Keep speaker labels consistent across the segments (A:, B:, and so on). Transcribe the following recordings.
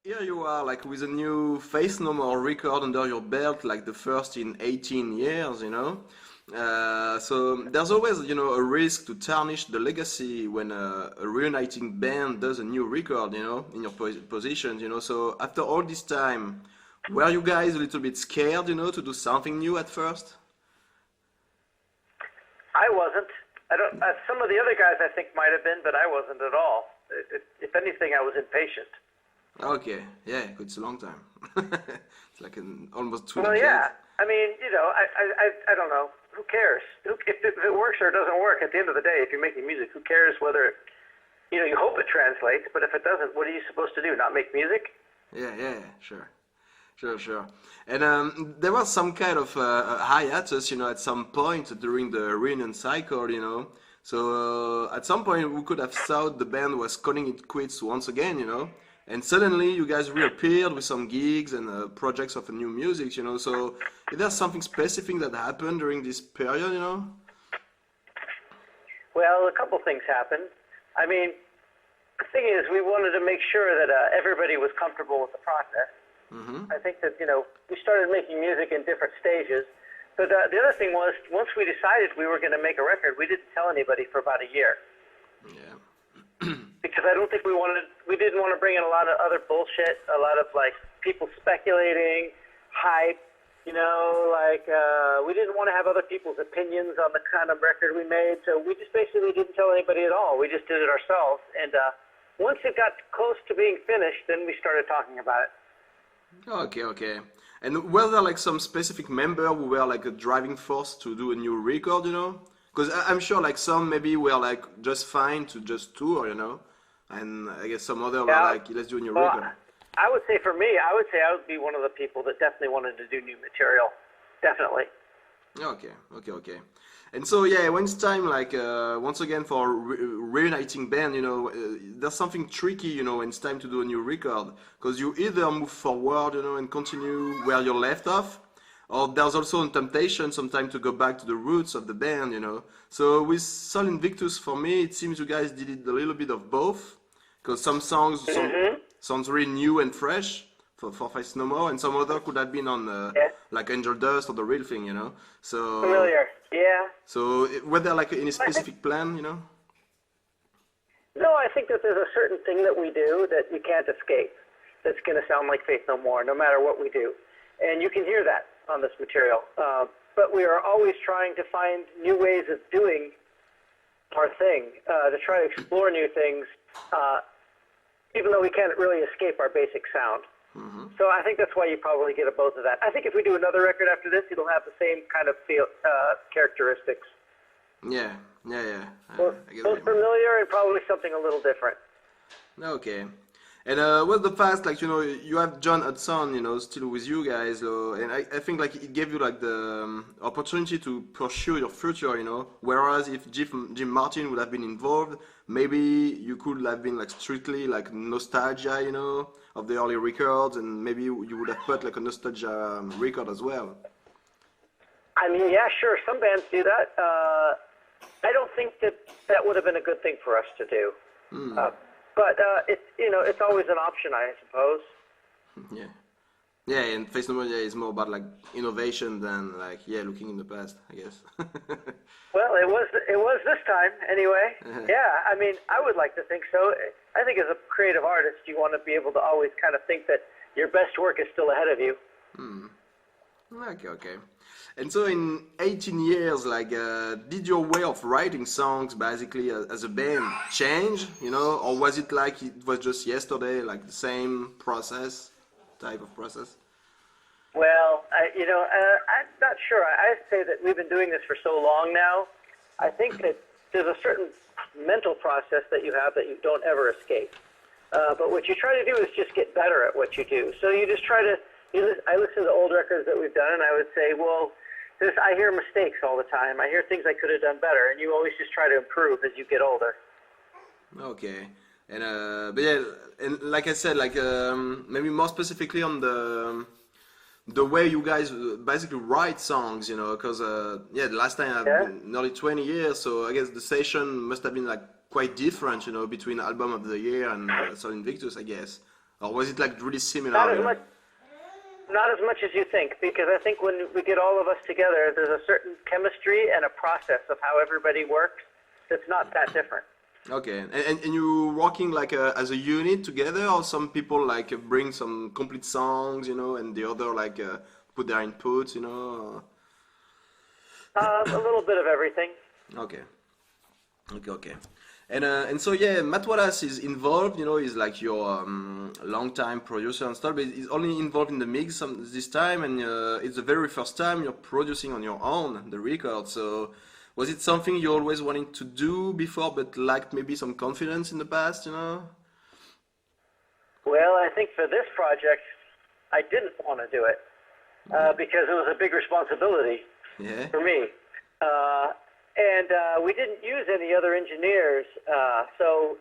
A: here you are, like with a new Face No More record under your belt, like the first in 18 years, you know. So there's always, a risk to tarnish the legacy when a reuniting band does a new record, in your positions, So after all this time, were you guys a little bit scared, to do something new at first?
B: I wasn't. I don't. Some of the other guys I think might have been, but I wasn't at all. If anything, I was impatient.
A: Okay, yeah, it's a long time. It's like almost two
B: Well,
A: decades.
B: yeah. I mean, I don't know. Who cares? If it works or it doesn't work, at the end of the day, if you're making music, who cares whether, you hope it translates, but if it doesn't, what are you supposed to do? Not make music?
A: Yeah, sure. Sure. And there was some kind of hiatus, at some point during the reunion cycle. So at some point we could have thought the band was calling it quits once again. And suddenly you guys reappeared with some gigs and projects of new music. So is there something specific that happened during this period?
B: Well, a couple things happened. I mean, the thing is, we wanted to make sure that everybody was comfortable with the process.
A: Mm-hmm.
B: I think that, we started making music in different stages. But the other thing was, once we decided we were going to make a record, we didn't tell anybody for about a year.
A: Yeah.
B: Because I don't think we didn't want to bring in a lot of other bullshit, a lot of people speculating, hype, we didn't want to have other people's opinions on the kind of record we made. So we just basically didn't tell anybody at all. We just did it ourselves. And once it got close to being finished, then we started talking about it.
A: Okay. And were there some specific member who were a driving force to do a new record, Because I'm sure some maybe were just fine to just tour, And I guess some other were let's do a new record.
B: I would say for me, I would be one of the people that definitely wanted to do new material. Definitely.
A: Okay. And so yeah, when it's time once again for reuniting band, there's something tricky, when it's time to do a new record, because you either move forward, and continue where you left off, or there's also a temptation sometimes to go back to the roots of the band, So with Sol Invictus, for me, it seems you guys did it a little bit of both, because some songs sounds really new and fresh for Face No More, and some other could have been on Angel Dust or The Real Thing, So
B: Familiar, yeah.
A: So were there any specific plan,
B: No, I think that there's a certain thing that we do that you can't escape. That's going to sound like Faith No More, no matter what we do, and you can hear that on this material. But we are always trying to find new ways of doing our thing, to try to explore new things, even though we can't really escape our basic sound.
A: Mm-hmm.
B: So I think that's why you probably get a both of that. I think if we do another record after this, it'll have the same kind of characteristics.
A: Yeah.
B: Both familiar and probably something a little different.
A: Okay. And what's the past, you have John Hudson, still with you guys, and I think it gave you the opportunity to pursue your future, whereas if Jim Martin would have been involved, maybe you could have been strictly nostalgia, of the early records, and maybe you would have put a nostalgia record as well.
B: I mean, yeah, sure, some bands do that. I don't think that would have been a good thing for us to do. But it's always an option, I suppose.
A: Yeah, and Face No More is more about innovation than looking in the past, I guess.
B: Well, it was this time anyway. Yeah, I mean, I would like to think so. I think as a creative artist, you want to be able to always kind of think that your best work is still ahead of you.
A: Okay. And so in 18 years, did your way of writing songs basically as a band change, or was it it was just yesterday, the same type of process?
B: Well, I'm not sure. I'd say that we've been doing this for so long now. I think that there's a certain mental process that you have that you don't ever escape. But what you try to do is just get better at what you do. So you just try to, I listen to old records that we've done, and I would say, well, I hear mistakes all the time. I hear things I could have done better, and you always just try to improve as you get older.
A: Okay. And but yeah, and like I said, maybe more specifically on the way you guys basically write songs, because the last time I've been nearly 20 years, so I guess the session must have been quite different, between Album of the Year and Sol Invictus, I guess. or was it like really similar?
B: Not as much. Not as much as you think, because I think when we get all of us together, there's a certain chemistry and a process of how everybody works that's not that different.
A: Okay, and you working like as a unit together, or some people like bring some complete songs, and the other like put their inputs,
B: A little bit of everything.
A: Okay, okay. And so yeah, Matt Wallace is involved, he's like your long-time producer and stuff, but he's only involved in the mix this time, and it's the very first time you're producing on your own the record. So was it something you always wanted to do before, but lacked maybe some confidence in the past,
B: Well, I think for this project, I didn't want to do it because it was a big responsibility
A: Yeah.
B: for me. And we didn't use any other engineers, so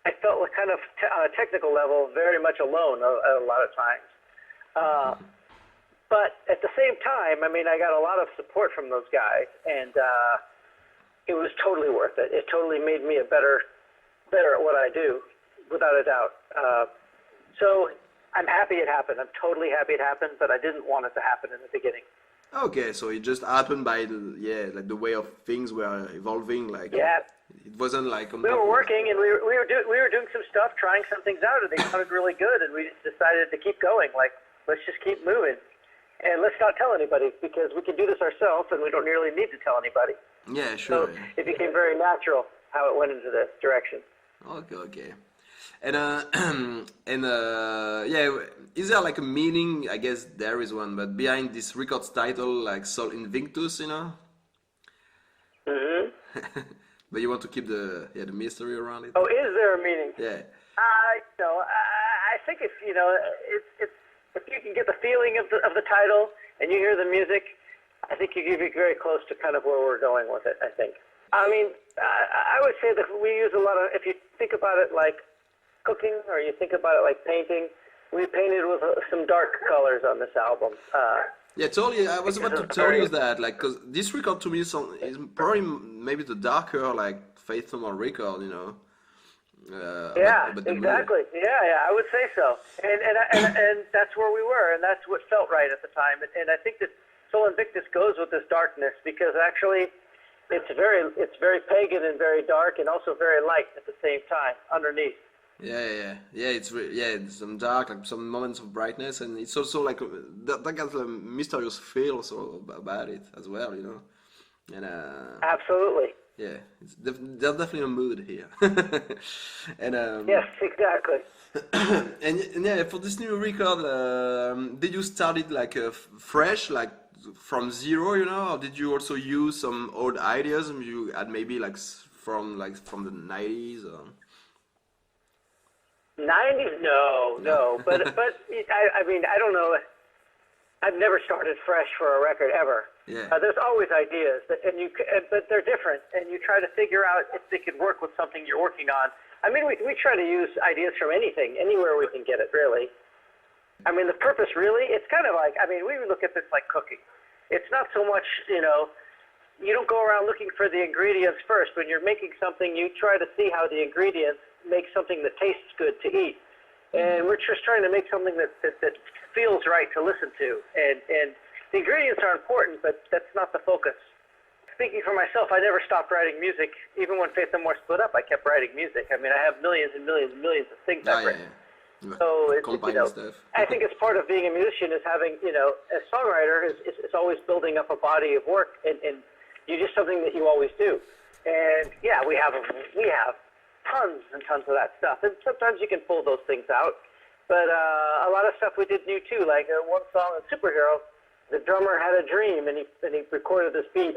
B: I felt like kind of on a technical level very much alone a lot of times. But at the same time, I mean, I got a lot of support from those guys, and it was totally worth it. It totally made me better at what I do, without a doubt. So I'm happy it happened. I'm totally happy it happened, but I didn't want it to happen in the beginning.
A: Okay, so it just happened by like the way of things were evolving, like
B: Yeah.
A: it wasn't like on
B: We
A: top
B: were
A: of-
B: working, and we were doing some stuff, trying some things out, and they sounded really good, and we decided to keep going. Like, let's just keep moving, and let's not tell anybody, because we can do this ourselves, and we don't really need to tell anybody.
A: Yeah,
B: So
A: sure. Yeah.
B: it became very natural how it went into this direction.
A: Okay, okay. And yeah, is there like a meaning? I guess there is one, but behind this record's title, like Soul Invictus,
B: Hmm.
A: But you want to keep the mystery around it?
B: Oh, is there a meaning?
A: Yeah.
B: I think if if you can get the feeling of the title and you hear the music, I think you get very close to kind of where we're going with it. I think. I mean, I would say that we use a lot of. If you think about it like cooking, or you think about it like painting, we painted with some dark colors on this album.
A: Yeah, totally. I was about to
B: it's
A: tell
B: very-
A: you that, like, because this record to me is probably maybe the darker, like, Faith No More record,
B: Yeah,
A: but the mood-
B: exactly. Yeah, I would say so. And that's where we were, and that's what felt right at the time. And I think that Soul Invictus goes with this darkness, because actually it's very pagan and very dark, and also very light at the same time underneath.
A: Yeah. It's some dark, like some moments of brightness, and it's also like that got a mysterious feel so about it as well, And
B: Absolutely.
A: yeah, there's definitely a mood here. And
B: Yes, exactly.
A: and yeah, for this new record, did you start it like fresh, like from zero, or did you also use some old ideas you had maybe like from the 90s? Or?
B: 90s? No. But I mean, I don't know. I've never started fresh for a record ever.
A: Yeah.
B: There's always ideas, but they're different, and you try to figure out if they could work with something you're working on. I mean, we try to use ideas from anything, anywhere we can get it, really. I mean, the purpose really, it's kind of like, I mean, we look at this like cooking. It's not so much, you don't go around looking for the ingredients first. When you're making something, you try to see how the ingredients make something that tastes good to eat. And we're just trying to make something that feels right to listen to. And the ingredients are important, but that's not the focus. Speaking for myself, I never stopped writing music. Even when Faith No More split up, I kept writing music. I mean, I have millions and millions and millions of things I've written.
A: Yeah.
B: So it's,
A: Combine stuff.
B: I think it's part of being a musician is having, a songwriter is always building up a body of work, and you just something that you always do. And yeah, we have tons and tons of that stuff, and sometimes you can pull those things out. But a lot of stuff we did new too, like one song on Superhero, the drummer had a dream, and he recorded this beat,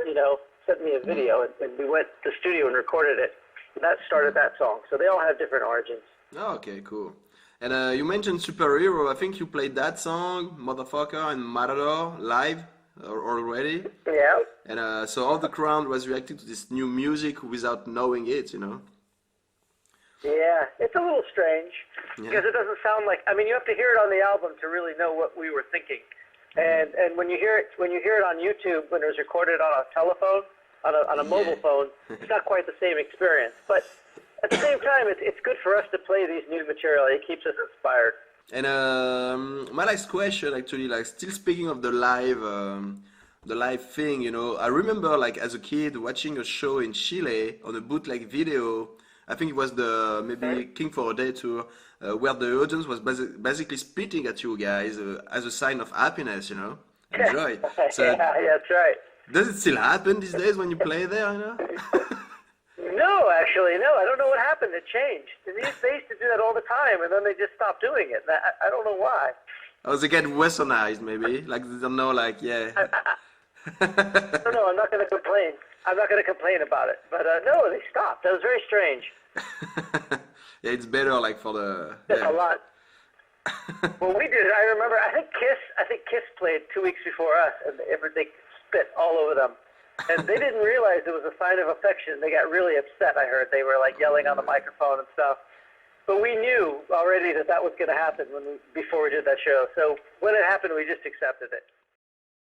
B: sent me a video, and we went to the studio and recorded it. And that started that song. So they all have different origins.
A: Oh, okay, cool. And you mentioned Superhero. I think you played that song, Motherfucker and Matador, live already.
B: Yeah.
A: And so all the crowd was reacting to this new music without knowing it,
B: Yeah, it's a little strange because it doesn't sound like. I mean, you have to hear it on the album to really know what we were thinking. And when you hear it on YouTube, when it was recorded on a telephone, on a mobile phone, it's not quite the same experience. But at the same time, it's good for us to play these new material. It keeps us inspired.
A: And my last question, actually, like still speaking of the live thing, I remember like as a kid watching a show in Chile on a bootleg video. I think it was the
B: Hmm?
A: maybe King for a Day tour, where the audience was basically spitting at you guys as a sign of happiness, and joy.
B: Yeah,
A: So
B: that's right.
A: does it still happen these days when you play there?
B: No, actually, no. I don't know what happened. It changed. They used to do that all the time, and then they just stopped doing it. And I don't know why.
A: Or they get westernized, maybe, like they don't know, like yeah.
B: I don't know. I'm not going to complain. I'm not going to complain about it. But no, they stopped. That was very strange.
A: Yeah, it's better like for the
B: A
A: yeah.
B: lot. Well, we did. I remember. I think Kiss. Played 2 weeks before us, and they spit all over them. And they didn't realize it was a sign of affection. They got really upset. I heard they were like yelling on the microphone and stuff. But we knew already that was going to happen before we did that show. So when it happened, we just accepted it.